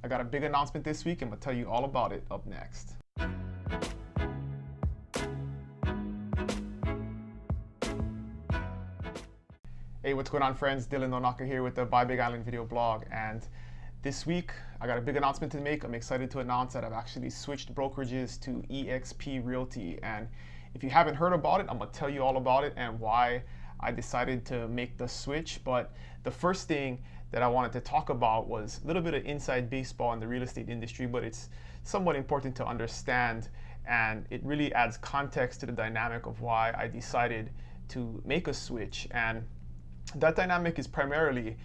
I got a big announcement this week. I'm going to tell you all about it up next. Hey, what's going on, friends? Dylan Onaka here with the Buy Big Island video blog. And this week, I got a big announcement to make. I'm excited to announce that I've actually switched brokerages to eXp Realty. And if you haven't heard about it, I'm going to tell you all about it and why I decided to make the switch. But the first thing that I wanted to talk about was a little bit of inside baseball in the real estate industry, but it's somewhat important to understand, and it really adds context to the dynamic of why I decided to make a switch. And that dynamic is primarily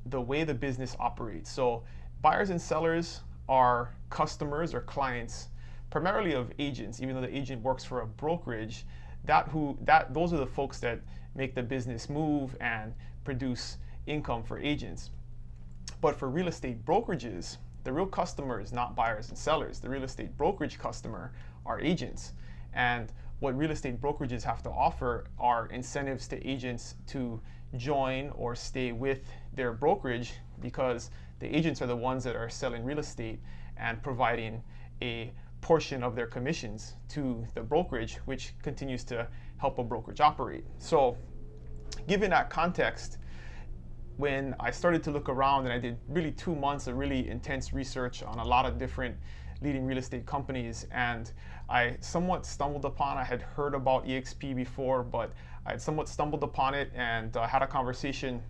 the way the business operates. So buyers and sellers are customers or clients primarily of agents. Even though the agent works for a brokerage, those are the folks that make the business move and produce income for agents. But for real estate brokerages, the real customer is not buyers and sellers. The real estate brokerage customer are agents. And what real estate brokerages have to offer are incentives to agents to join or stay with their brokerage, because the agents are the ones that are selling real estate and providing a portion of their commissions to the brokerage, which continues to help a brokerage operate. So given that context, when I started to look around, and I did really 2 months of really intense research on a lot of different leading real estate companies, and I somewhat stumbled upon, I had heard about eXp before, but I had somewhat stumbled upon it and had a conversation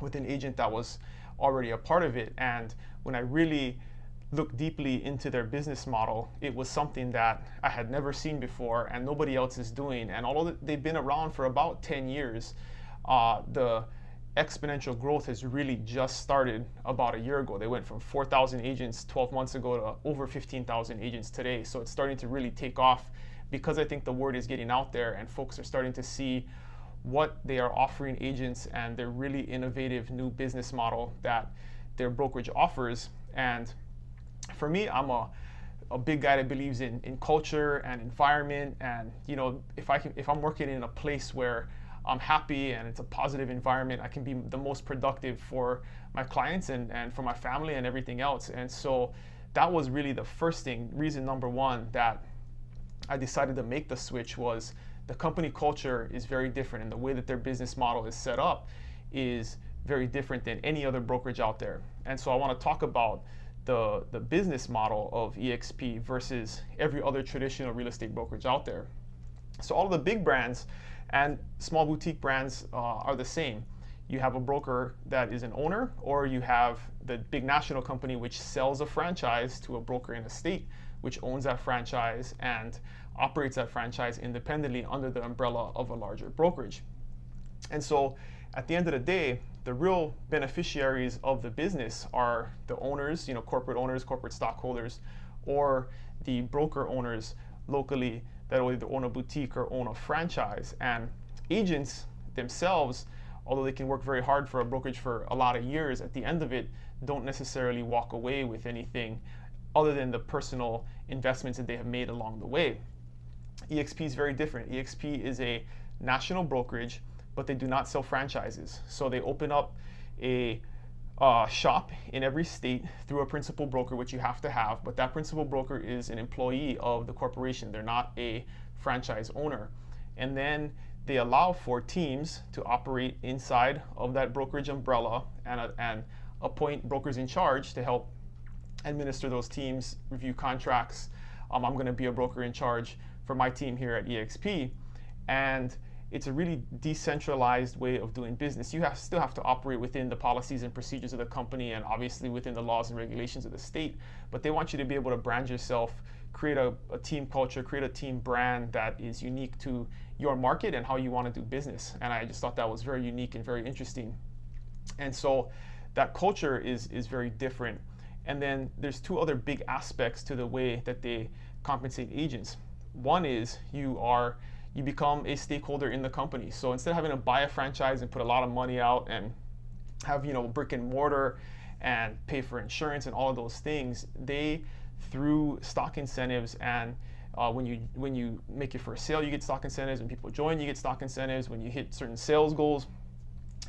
with an agent that was already a part of it. And when I really looked deeply into their business model, it was something that I had never seen before and nobody else is doing. And although they've been around for about 10 years, the exponential growth has really just started about a year ago. They went from 4,000 agents 12 months ago to over 15,000 agents today. So it's starting to really take off, because I think the word is getting out there and folks are starting to see what they are offering agents and their really innovative new business model that their brokerage offers. And for me, I'm a big guy that believes in culture and environment. And if I'm working in a place where I'm happy and it's a positive environment, I can be the most productive for my clients and for my family and everything else. And so that was really the first thing, reason number one that I decided to make the switch, was the company culture is very different, and the way that their business model is set up is very different than any other brokerage out there. And so I want to talk about the business model of eXp versus every other traditional real estate brokerage out there. So all of the big brands and small boutique brands are the same. You have a broker that is an owner, or you have the big national company which sells a franchise to a broker in a state, which owns that franchise and operates that franchise independently under the umbrella of a larger brokerage. And so at the end of the day, the real beneficiaries of the business are the owners, owners, corporate stockholders, or the broker owners locally that will either own a boutique or own a franchise. And agents themselves, although they can work very hard for a brokerage for a lot of years, at the end of it, don't necessarily walk away with anything other than the personal investments that they have made along the way. eXp is very different. eXp is a national brokerage, but they do not sell franchises. So they open up a shop in every state through a principal broker, which you have to have, but that principal broker is an employee of the corporation. They're not a franchise owner. And then they allow for teams to operate inside of that brokerage umbrella and appoint brokers in charge to help administer those teams, review contracts. I'm going to be a broker in charge for my team here at eXp. And it's a really decentralized way of doing business. You still have to operate within the policies and procedures of the company and obviously within the laws and regulations of the state, but they want you to be able to brand yourself, create a team culture, create a team brand that is unique to your market and how you want to do business. And I just thought that was very unique and very interesting. And so that culture is very different. And then there's two other big aspects to the way that they compensate agents. One is you become a stakeholder in the company. So instead of having to buy a franchise and put a lot of money out and have brick and mortar and pay for insurance and all of those things, they, through stock incentives and when you make your first sale, you get stock incentives. When people join, you get stock incentives. When you hit certain sales goals,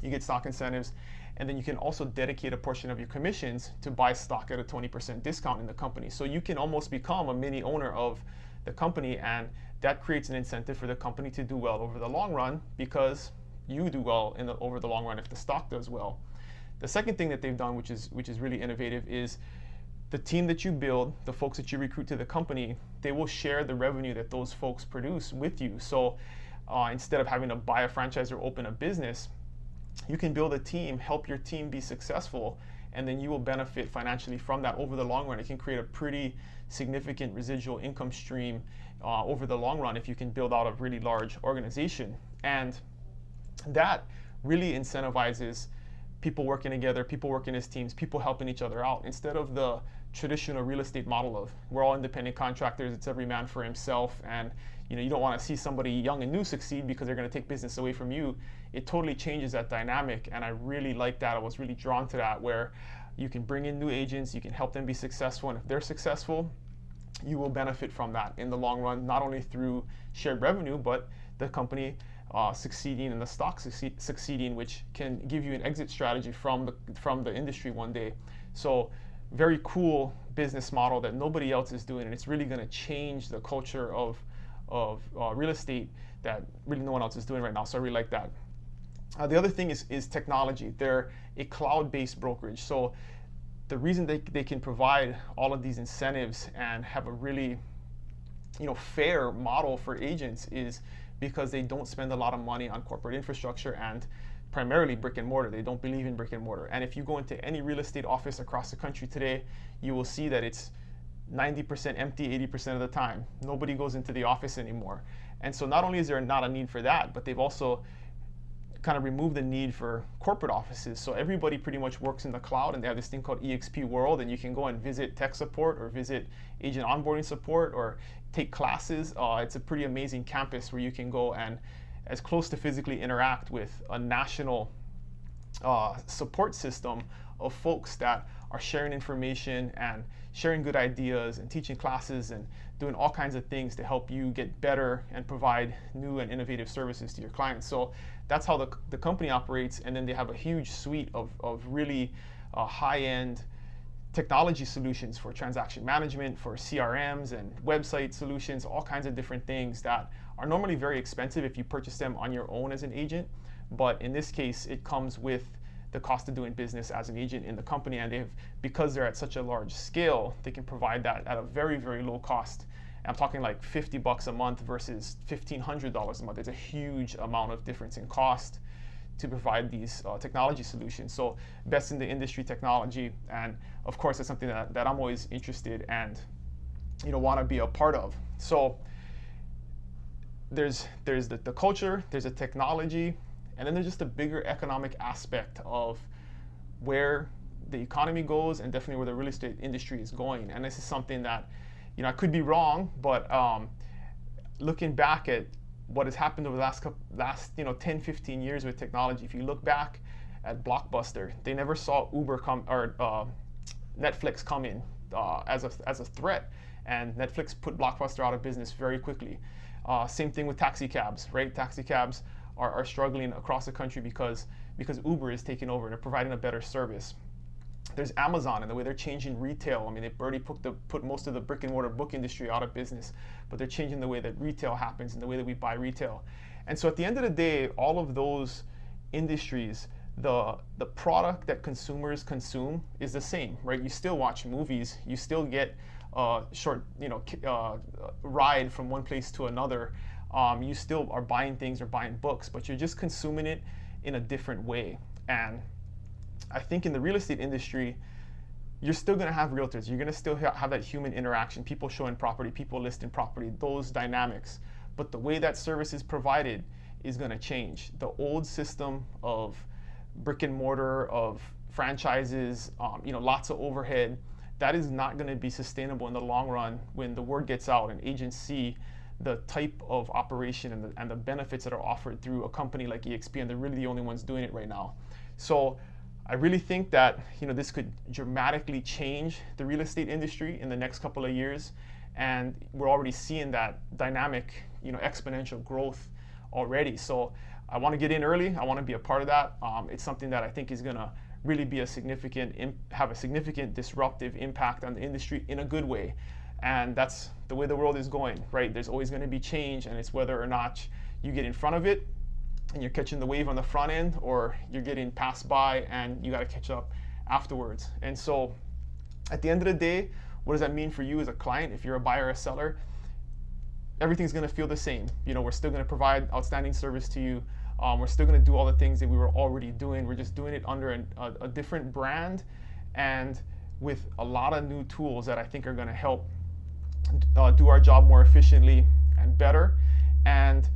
you get stock incentives. And then you can also dedicate a portion of your commissions to buy stock at a 20% discount in the company. So you can almost become a mini owner of the company, and that creates an incentive for the company to do well over the long run, because you do well over the long run if the stock does well. The second thing that they've done, which is really innovative, is the team that you build, the folks that you recruit to the company, they will share the revenue that those folks produce with you. So instead of having to buy a franchise or open a business, you can build a team, help your team be successful, and then you will benefit financially from that over the long run. It can create a pretty significant residual income stream over the long run if you can build out a really large organization. And that really incentivizes people working together, people working as teams, people helping each other out, instead of the traditional real estate model of we're all independent contractors, it's every man for himself, and you don't want to see somebody young and new succeed because they're going to take business away from you. It totally changes that dynamic, and I really like that. I was really drawn to that, where you can bring in new agents, you can help them be successful, and if they're successful, you will benefit from that in the long run, not only through shared revenue, but the company succeeding and the stock succeeding, which can give you an exit strategy from the industry one day. So very cool business model that nobody else is doing, and it's really going to change the culture of real estate that really no one else is doing right now. So I really like that. The other thing is technology. They're a cloud-based brokerage. So the reason they can provide all of these incentives and have a really fair model for agents is because they don't spend a lot of money on corporate infrastructure and primarily brick and mortar. They don't believe in brick and mortar. And if you go into any real estate office across the country today, you will see that it's 90% empty 80% of the time. Nobody goes into the office anymore. And so not only is there not a need for that, but they've also kind of removed the need for corporate offices. So everybody pretty much works in the cloud, and they have this thing called EXP World, and you can go and visit tech support or visit agent onboarding support or take classes. It's a pretty amazing campus where you can go and as close to physically interact with a national support system of folks that are sharing information and sharing good ideas and teaching classes and doing all kinds of things to help you get better and provide new and innovative services to your clients. So that's how the company operates. And then they have a huge suite of really high-end technology solutions for transaction management, for CRMs and website solutions, all kinds of different things that are normally very expensive if you purchase them on your own as an agent. But in this case, it comes with the cost of doing business as an agent in the company, and because they're at such a large scale, they can provide that at a very, very low cost. I'm talking like $50 a month versus $1,500 a month. It's a huge amount of difference in cost to provide these technology solutions. So best in the industry technology, and of course it's something that I'm always interested and want to be a part of. So there's the culture, there's a technology, and then there's just a bigger economic aspect of where the economy goes and definitely where the real estate industry is going. And this is something that, I could be wrong, but looking back at what has happened over the last 10, 15 years with technology, if you look back at Blockbuster, they never saw Uber come or Netflix come in as a threat, and Netflix put Blockbuster out of business very quickly. Same thing with taxi cabs, right? Taxi cabs are struggling across the country because Uber is taking over and they're providing a better service. There's Amazon and the way they're changing retail. I mean, they've already put most of the brick and mortar book industry out of business, but they're changing the way that retail happens and the way that we buy retail. And so at the end of the day, all of those industries, the product that consumers consume is the same, right? You still watch movies, you still get a short, ride from one place to another. You still are buying things or buying books, but you're just consuming it in a different way. And I think in the real estate industry, you're still going to have realtors. You're going to still have that human interaction, people showing property, people listing property, those dynamics. But the way that service is provided is going to change. The old system of brick and mortar, of franchises, lots of overhead, that is not going to be sustainable in the long run when the word gets out and agents see the type of operation and the benefits that are offered through a company like EXP, and they're really the only ones doing it right now. So I really think that this could dramatically change the real estate industry in the next couple of years, and we're already seeing that dynamic, exponential growth already. So I want to get in early. I want to be a part of that. It's something that I think is going to really be have a significant disruptive impact on the industry in a good way. And that's the way the world is going, right? There's always going to be change, and it's whether or not you get in front of it and you're catching the wave on the front end, or you're getting passed by and you got to catch up afterwards. And so at the end of the day, what does that mean for you as a client? If you're a buyer or a seller, everything's going to feel the same. We're still going to provide outstanding service to you. We're still going to do all the things that we were already doing. We're just doing it under a different brand and with a lot of new tools that I think are going to help do our job more efficiently and better. And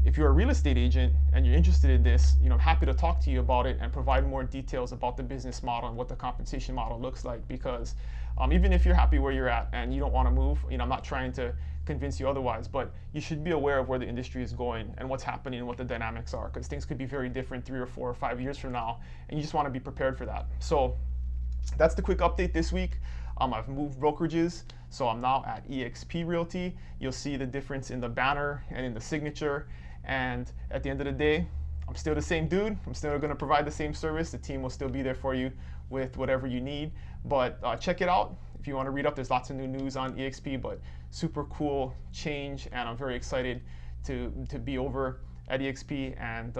if you're a real estate agent and you're interested in this, I'm happy to talk to you about it and provide more details about the business model and what the compensation model looks like. Because even if you're happy where you're at and you don't want to move, I'm not trying to convince you otherwise, but you should be aware of where the industry is going and what's happening and what the dynamics are, because things could be very different 3 or 4 or 5 years from now, and you just want to be prepared for that. So that's the quick update this week. I've moved brokerages, so I'm now at eXp Realty. You'll see the difference in the banner and in the signature. And at the end of the day, I'm still the same dude. I'm still going to provide the same service. The team will still be there for you with whatever you need. But check it out. If you want to read up, there's lots of new news on eXp, but super cool change. And I'm very excited to be over at eXp, and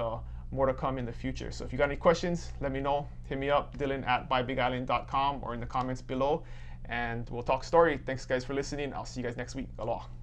more to come in the future. So if you got any questions, let me know. Hit me up, Dylan@buybigisland.com, or in the comments below. And we'll talk story. Thanks guys for listening. I'll see you guys next week. Aloha.